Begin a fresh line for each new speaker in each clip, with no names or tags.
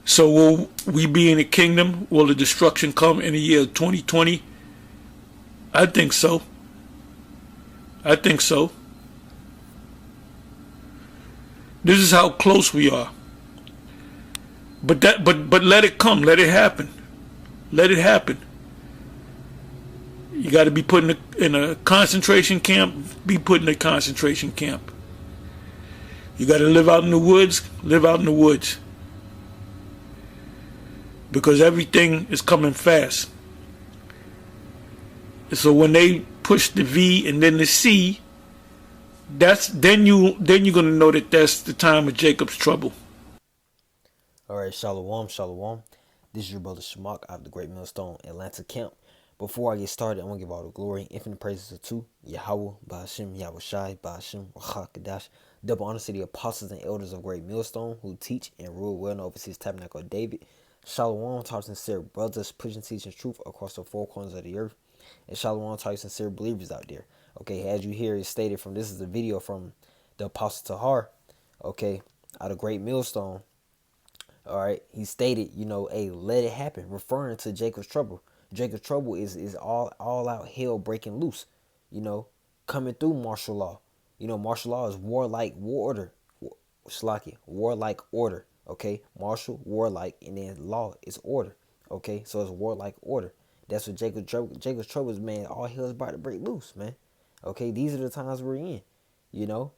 So will we be in the kingdom? Will the destruction come in the year 2020? I think so. I think so. This is how close we are. But let it come. Let it happen. Let it happen. You got to be put in a concentration camp. Be put in a concentration camp. You got to live out in the woods. Live out in the woods. Because everything is coming fast. So when they push the V and then the C, then you're gonna know that that's the time of Jacob's trouble.
All right, shalom, shalom. This is your brother Shamak out of the Great Millstone Atlanta camp. Before I get started, I want to give all the glory, infinite praises to Yahweh, Ba'ashem, Yahweh Shai, Ba'ashem, Kadash. Double honor to the apostles and elders of Great Millstone who teach and rule well in the overseas tabernacle of David. Shalom to our sincere brothers pushing, teaching truth across the four corners of the earth. And shalom to our sincere believers out there. Okay, as you hear it stated from, this is a video from the Apostle Tahar, okay, out of Great Millstone. All right, he stated, hey, let it happen, referring to Jacob's trouble. Jacob's trouble is all out hell breaking loose, coming through martial law. Martial law is warlike order, warlike order. Okay, martial, warlike, and then law is order. Okay, so it's warlike order. That's what Jacob's trouble is, man. All hell is about to break loose, man. Okay, these are the times we're in, you know.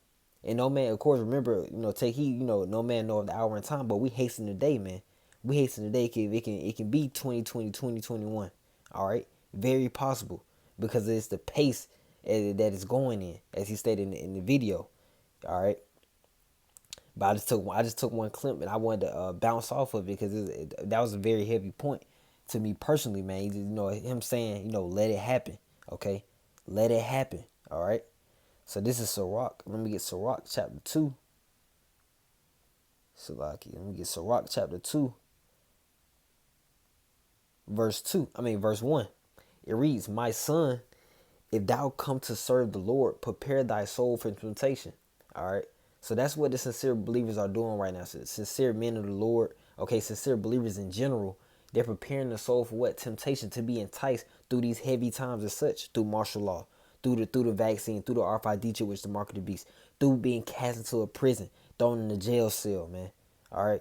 And no man, of course, remember, take heed, no man know of the hour and time, but we hasten the day, man. We hasten the day. It can be 2020, 2021. All right, very possible because it's the pace that it's going in, as he stated in the video. All right, but I just took one clip and I wanted to bounce off of it because that was a very heavy point to me personally, man. Him saying, let it happen, okay, let it happen. All right. So this is Sirach. Let me get Sirach chapter 2. Salaki. Let me get Sirach chapter 2. Verse 1. It reads, my son, if thou come to serve the Lord, prepare thy soul for temptation. All right. So that's what the sincere believers are doing right now. Sincere men of the Lord. Okay. Sincere believers in general. They're preparing the soul for what? Temptation, to be enticed through these heavy times as such, through martial law. Through the vaccine, through the RFID chip, which is the mark of the beast, through being cast into a prison, thrown in a jail cell, man. All right,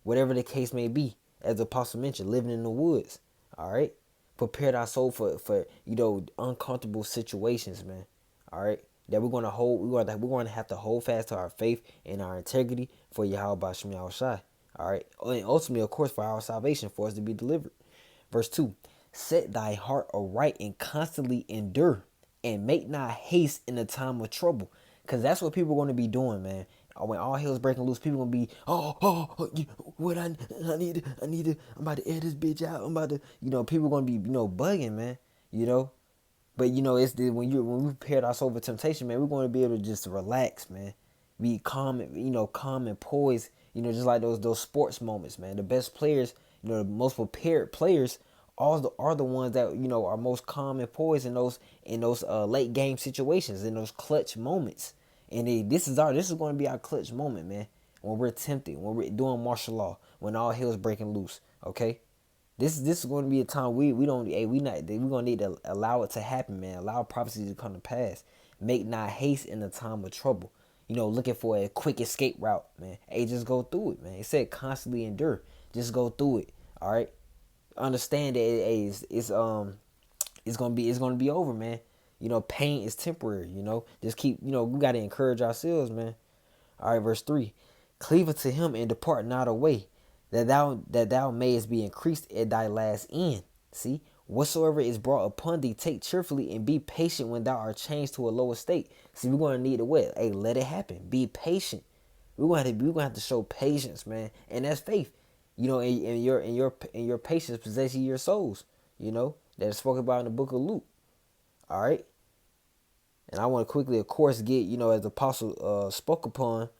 whatever the case may be, as the apostle mentioned, living in the woods. All right, prepare our soul for uncomfortable situations, man. All right, that we're gonna have to hold fast to our faith and our integrity for Yahweh Ba'ashem Yahweh Shai. All right, and ultimately, of course, for our salvation, for us to be delivered. Verse 2: set thy heart aright and constantly endure, and make not haste in the time of trouble. Because that's what people are going to be doing, man. When all hell's breaking loose, people are going to be, what I need to, I'm about to air this bitch out. I'm about to, people are going to be, bugging, man, But, it's when we prepared ourselves for temptation, man, we're going to be able to just relax, man. Be calm, calm and poised, just like those sports moments, man. The best players, the most prepared players are the ones that are most calm and poised in those late game situations, in those clutch moments. And this is going to be our clutch moment, man. When we're tempted, when we're doing martial law, when all hell's breaking loose. Okay, this is going to be a time we're gonna need to allow it to happen, man. Allow prophecy to come to pass. Make not haste in the time of trouble. Looking for a quick escape route, man. Hey, just go through it, man. It said constantly endure. Just go through it. All right. Understand that it's gonna be over, man. Pain is temporary. Just keep. We gotta encourage ourselves, man. All right, verse 3: cleave unto him and depart not away, that thou mayest be increased at thy last end. See, whatsoever is brought upon thee, take cheerfully and be patient when thou art changed to a lower state. See, we're gonna need to what? Hey, let it happen. Be patient. We're gonna have to show patience, man, and that's faith. In your patience possess ye your souls. That is spoken about in the book of Luke. All right. And I want to quickly, of course, get, as the apostle spoke upon,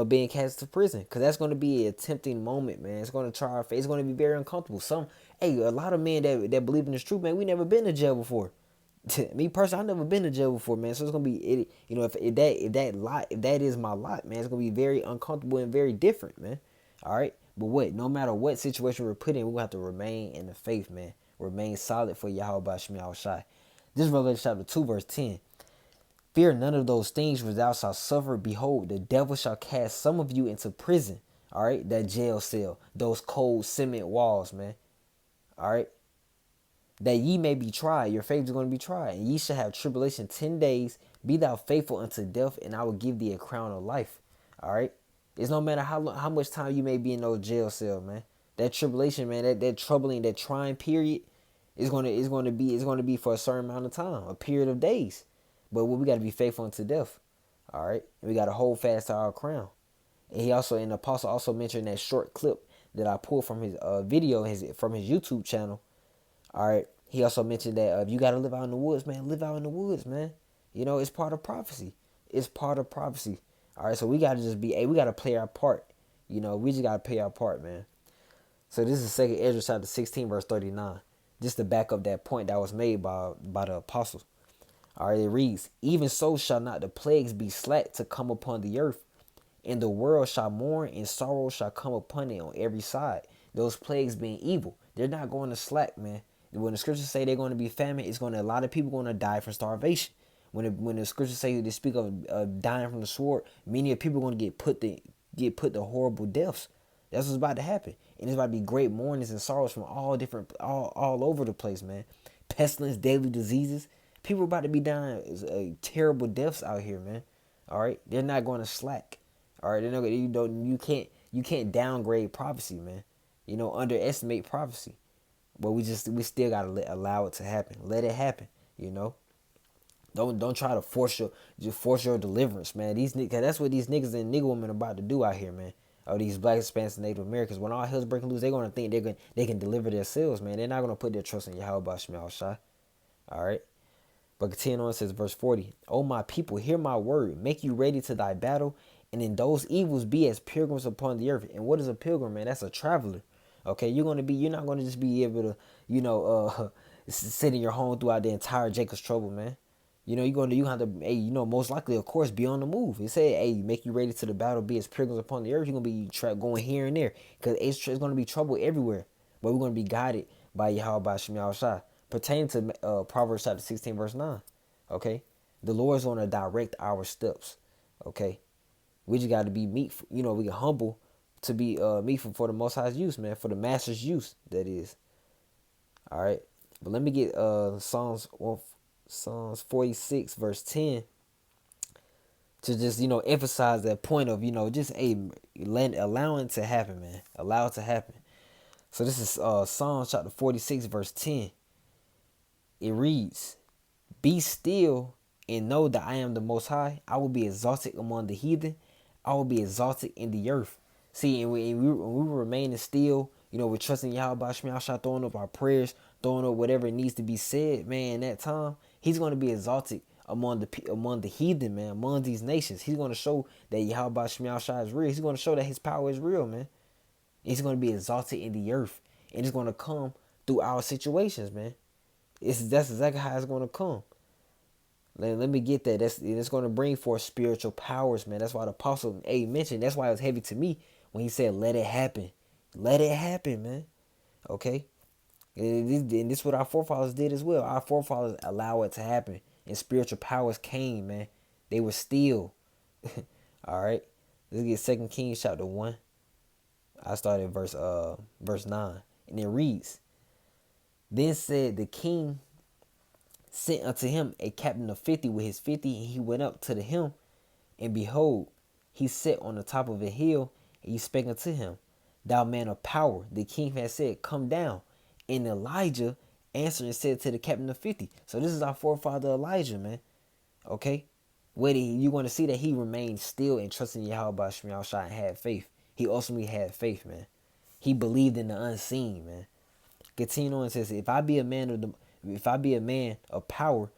being cast to prison. Because that's going to be a tempting moment, man. It's going to try our faith. It's going to be very uncomfortable. A lot of men that believe in this truth, man, we never been to jail before. Me personally, I've never been to jail before, man. So it's gonna be, if that is my lot, man, it's gonna be very uncomfortable and very different, man. All right, But what? No matter what situation we're put in, we have to remain in the faith, man. Remain solid for Yahweh Shema Shai. This is Revelation chapter 2, verse 10. Fear none of those things which thou shalt suffer. Behold, the devil shall cast some of you into prison. All right, that jail cell, those cold cement walls, man. All right, that ye may be tried. Your faith is going to be tried, and ye shall have tribulation 10 days. Be thou faithful unto death, and I will give thee a crown of life. All right, it's no matter how much time you may be in those jail cells, man. That tribulation, man, that troubling, that trying period, is going to be for a certain amount of time, a period of days. But we got to be faithful unto death. All right, and we got to hold fast to our crown. And the apostle also mentioned that short clip that I pulled from his video, from his YouTube channel. All right, he also mentioned that if you got to live out in the woods, man, live out in the woods, man. You know, it's part of prophecy. It's part of prophecy. All right, so we got to just be, we got to play our part. You know, we just got to play our part, man. So this is 2 Esdras chapter 16, verse 39. Just to back up that point that was made by the apostles. All right, it reads, even so shall not the plagues be slack to come upon the earth, and the world shall mourn, and sorrow shall come upon it on every side. Those plagues being evil, they're not going to slack, man. When the scriptures say they're going to be famine, a lot of people going to die from starvation. When the scriptures say they speak of dying from the sword, many of people are going to get put to horrible deaths. That's what's about to happen, and it's about to be great mournings and sorrows from all over the place, man. Pestilence, daily diseases. People are about to be dying terrible deaths out here, man. All right, they're not going to slack. All right, they're not. You can't downgrade prophecy, man. You know, underestimate prophecy. But we still gotta allow it to happen. Let it happen. You know. Don't try to force your deliverance, man. Cause that's what these niggas and nigga women are about to do out here, man. Or these black, Hispanics, and Native Americans. When all hell's breaking loose, they're gonna think they can deliver themselves, man. They're not gonna put their trust in Yahweh Shema Shai. All right. But continuing on, it says verse 40. O my people, hear my word. Make you ready to thy battle, and in those evils be as pilgrims upon the earth. And what is a pilgrim, man? That's a traveler. Okay, you're not gonna just be able to, sit in your home throughout the entire Jacob's trouble, man. You know, you have to, most likely, of course, be on the move. It said, make you ready to the battle, be as pilgrims upon the earth. You're gonna be going here and there, because it's gonna be trouble everywhere. But we're gonna be guided by Yahweh Shema Shai. Pertaining to Proverbs chapter 16, verse 9. Okay, the Lord's gonna direct our steps. Okay, we just got to be meek. We get humble to be meek for the Most High's use, man, for the Master's use. That is. All right, but let me get Psalms 46, verse 10, to just emphasize that point of just allowing it to happen, man. Allow it to happen. So this is Psalms chapter 46, verse 10. It reads, be still and know that I am the Most High. I will be exalted among the heathen. I will be exalted in the earth. See, and we remaining still, we're trusting Yahweh Shema Shai, throwing up our prayers, throwing up whatever needs to be said, man. In that time, He's going to be exalted among the heathen, man, among these nations. He's going to show that Yahweh Shema Shai is real. He's going to show that His power is real, man. He's going to be exalted in the earth, and it's going to come through our situations, man. That's exactly how it's going to come. Let me get that. It's going to bring forth spiritual powers, man. That's why the apostle mentioned. That's why it was heavy to me when he said, "Let it happen, let it happen, man." Okay, and this is what our forefathers did as well. Our forefathers allowed it to happen, and spiritual powers came, man. They were still. All right, let's get 2 Kings chapter 1. I started verse 9, and it reads. Then said the king, sent unto him a captain of 50 with his 50, and he went up to him, and behold, he sat on the top of a hill, and he spake unto him, thou man of power. The king had said, come down. And Elijah answered and said to the captain of 50. So this is our forefather Elijah, man. Okay? You're going to see that he remained still and trusting Yahweh Shema Shai and had faith. He ultimately had faith, man. He believed in the unseen, man. Continue on and says, if I be a man of power,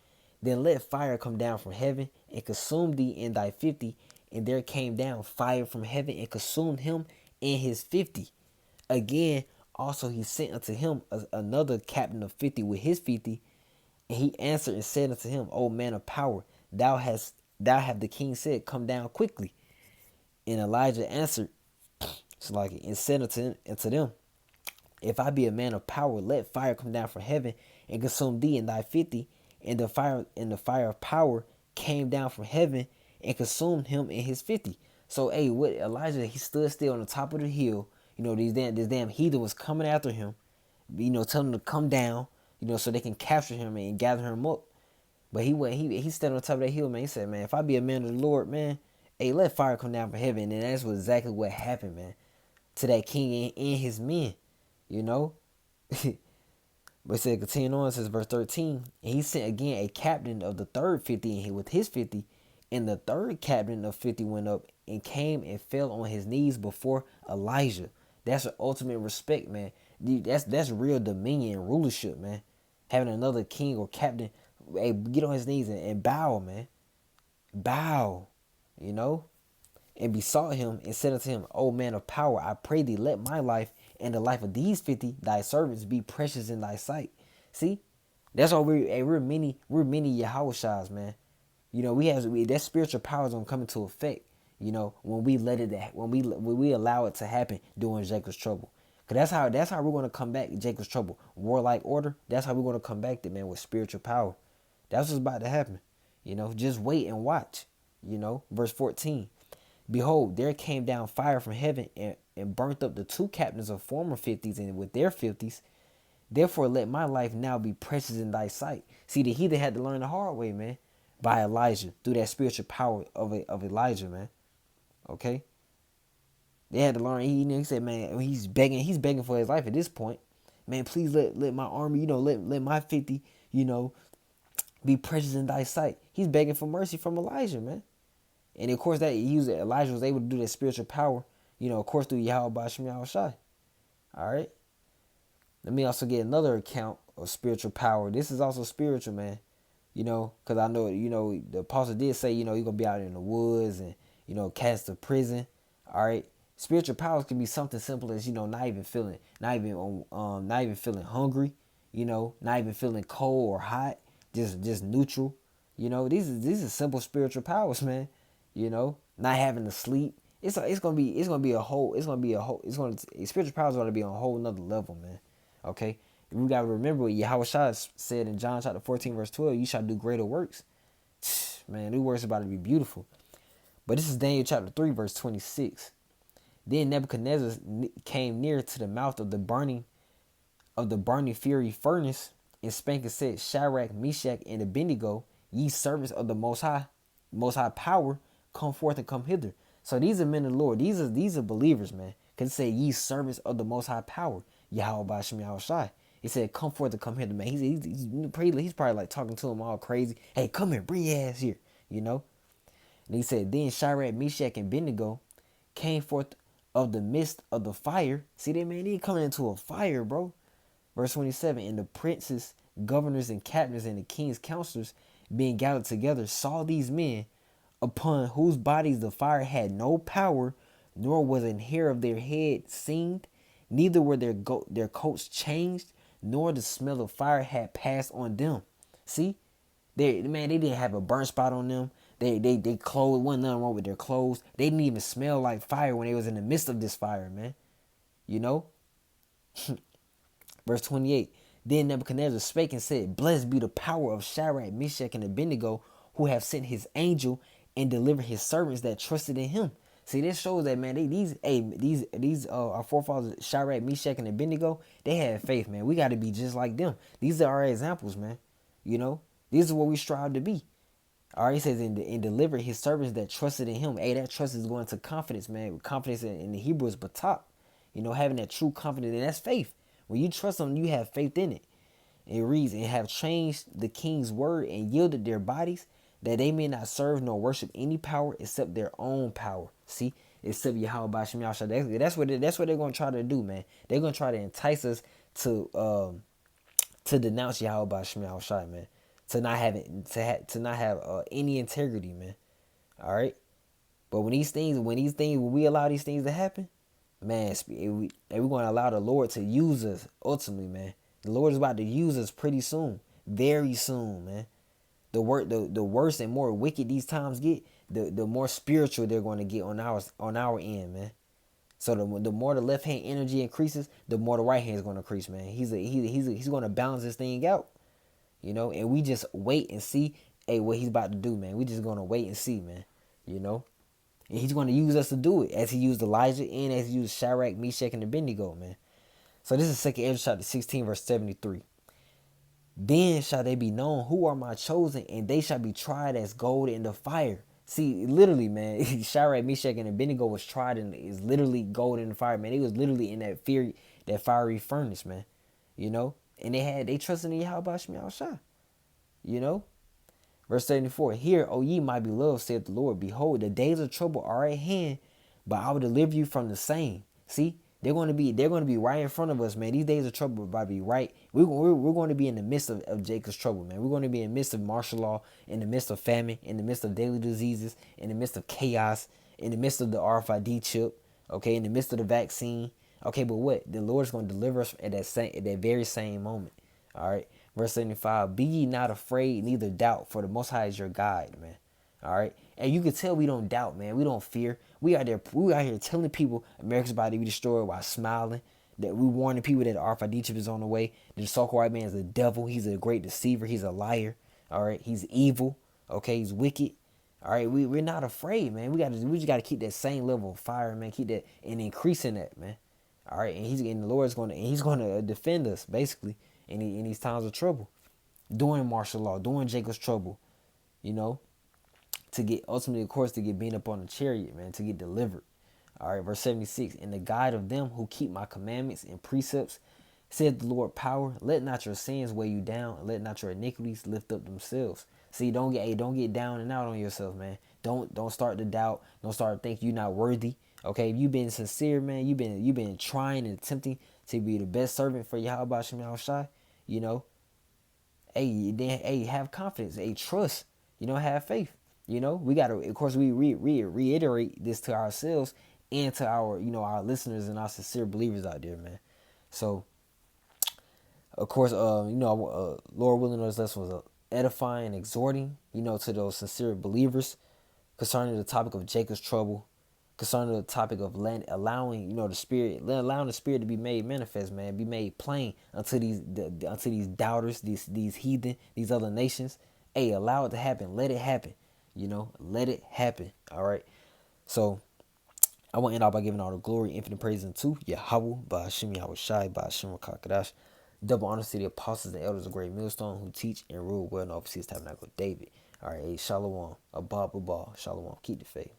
then let fire come down from heaven and consume thee in thy 50. And there came down fire from heaven and consumed him in his 50. Again, also he sent unto him another captain of 50 with his 50. And he answered and said unto him, O man of power, thou have the king said, come down quickly. And Elijah answered, So like, and said unto them, if I be a man of power, let fire come down from heaven and consume thee and thy 50. And the fire of power came down from heaven and consumed him and his 50. So hey, what Elijah, he stood still on the top of the hill. This damn heathen was coming after him, telling him to come down, so they can capture him and gather him up. But he stood on the top of that hill, man. He said, man, if I be a man of the Lord, man, hey, let fire come down from heaven. And that's exactly what happened, man, to that king and his men, you know. But it said, continuing on, it says verse 13, and he sent again a captain of the third 50, and he with his 50, and the third captain of 50 went up and came and fell on his knees before Elijah. That's an ultimate respect, man. Dude, that's real dominion and rulership, man. Having another king or captain, hey, get on his knees and bow, man. Bow, and besought him and said unto him, O man of power, I pray thee, let my life and the life of these 50 thy servants be precious in thy sight. See, that's why we're many Yahushas, man. That spiritual power is gonna come into effect. When we let it, when we allow it to happen during Jacob's trouble. Cause that's how we're gonna come back Jacob's trouble. Warlike order. That's how we're gonna come back to, man, with spiritual power. That's what's about to happen. Just wait and watch. Verse 14. Behold, there came down fire from heaven and burnt up the two captains of former 50s and with their 50s. Therefore, let my life now be precious in thy sight. See, the heathen had to learn the hard way, man, by Elijah, through that spiritual power of Elijah, man. Okay? They had to learn. He said, man, he's begging for his life at this point. Man, please let my army, let my 50, be precious in thy sight. He's begging for mercy from Elijah, man. And of course, Elijah was able to do that spiritual power, of course, through Yahweh Bashim Yahushai. All right. Let me also get another account of spiritual power. This is also spiritual, man. Because I know, the apostle did say, you're going to be out in the woods and, cast to prison. All right. Spiritual powers can be something simple as, not even feeling hungry, not even feeling cold or hot, just neutral. These are simple spiritual powers, man. Not having to sleep. Spiritual powers are going to be on a whole nother level, man. Okay? We got to remember what Yahweh said in John chapter 14, verse 12, you shall do greater works. Man, these works are about to be beautiful. But this is Daniel chapter 3, verse 26. Then Nebuchadnezzar came near to the mouth of the burning fury furnace, and spake and said, Shadrach, Meshach, and Abednego, ye servants of the most high power, come forth and come hither. So these are men of the Lord. These are believers, man. Because it said, ye servants of the most high power, Yahweh Bashim Yahushai. He said, come forth and come hither, man. He's probably like talking to him all crazy. Hey, come here, bring your ass here, And he said, then Shadrach, Meshach, and Abednego came forth of the midst of the fire. See that, man? He coming into a fire, bro. Verse 27, and the princes, governors, and captains, and the king's counselors, being gathered together, saw these men, upon whose bodies the fire had no power, nor was an hair of their head singed, neither were their coats changed, nor the smell of fire had passed on them. See, they didn't have a burn spot on them. They clothes, wasn't nothing wrong with their clothes. They didn't even smell like fire when they was in the midst of this fire, man. Verse 28. Then Nebuchadnezzar spake and said, blessed be the power of Shadrach, Meshach, and Abednego, who have sent his angel and delivered his servants that trusted in him. See, this shows that, man, these our forefathers, Shadrach, Meshach, and Abednego, they had faith, man. We got to be just like them. These are our examples, man. These are what we strive to be. All right, he says, and delivered his servants that trusted in him. Hey, that trust is going to confidence, man. Confidence in the Hebrew is batak. Having that true confidence, and that's faith. When you trust them, you have faith in it. It reads, and have changed the king's word and yielded their bodies, that they may not serve nor worship any power except their own power. See, except Yahweh Bashim Yahushua. That's what they're going to try to do, man. They're going to try to entice us to denounce Yahweh Bashim Yahushua, man. To not have any integrity, man. All right, but when we allow these things to happen, man, we're going to allow the Lord to use us ultimately, man. The Lord is about to use us pretty soon, very soon, man. The worse and more wicked these times get, the more spiritual they're going to get on our end, man. So the more the left hand energy increases, the more the right hand is going to increase, man. He's going to balance this thing out, you know. And we just wait and see, hey, what he's about to do, man. We just going to wait and see, man, you know. And he's going to use us to do it, as he used Elijah and as he used Shadrach, Meshach, and Abednego, man. So this is 2 Esdras chapter 16, verse 73. Then shall they be known who are my chosen, and they shall be tried as gold in the fire. See, literally, man, Shadrach, Meshach, and Abednego was tried and is literally gold in the fire, man. They was literally in that fiery furnace, man. You know, and they trusted in Yahweh Shemi Shai. You know, verse 74. Hear, O ye my beloved, saith the Lord, behold, the days of trouble are at hand, but I will deliver you from the same. See, they're going to be right in front of us, man. These days of trouble are about to be right. We're going to be in the midst of Jacob's trouble, man. We're going to be in the midst of martial law, in the midst of famine, in the midst of daily diseases, in the midst of chaos, in the midst of the RFID chip, okay, in the midst of the vaccine. Okay, but what? The Lord's going to deliver us at that very same moment. All right. Verse 75. Be ye not afraid, neither doubt, for the Most High is your guide, man. All right. And you can tell we don't doubt, man. We don't fear. We out here telling people America's about to be destroyed while smiling. That we warning people that the RFID chip is on the way. The so-called white man is a devil. He's a great deceiver. He's a liar. All right. He's evil. Okay. He's wicked. All right. We're not afraid, man. We just got to keep that same level of fire, man. Keep that and increasing that, man. All right. And the Lord's going to defend us basically in these times of trouble, during martial law, during Jacob's trouble, you know. To get ultimately, of course, to get beat up on the chariot, man, to get delivered. All right, verse 76. And the guide of them who keep my commandments and precepts, said the Lord power, let not your sins weigh you down, and let not your iniquities lift up themselves. See, don't get down and out on yourself, man. Don't start to doubt. Don't start to think you're not worthy. Okay, if you've been sincere, man, you've been trying and attempting to be the best servant for Yahweh Shemi Shai, you know. Hey, have confidence. Hey, trust. You know, have faith. You know, we got to, of course, we reiterate this to ourselves and to our, you know, our listeners and our sincere believers out there, man. So, of course, Lord willing, those lessons was edifying, exhorting, you know, to those sincere believers concerning the topic of Jacob's trouble, concerning the topic of allowing, you know, allowing the spirit to be made manifest, man, be made plain unto these doubters, these heathen, these other nations. Hey, allow it to happen. Let it happen. You know, let it happen. All right. So I want to end off by giving all the glory, infinite praise unto Yahweh, by Hashem Yahweh Shai, by Hashem Kakadash. Double honors to the apostles and elders of Great Millstone who teach and rule well in the overseas tabernacle of David. All right. Hey, Shalom. Abba, Shalom. Keep the faith.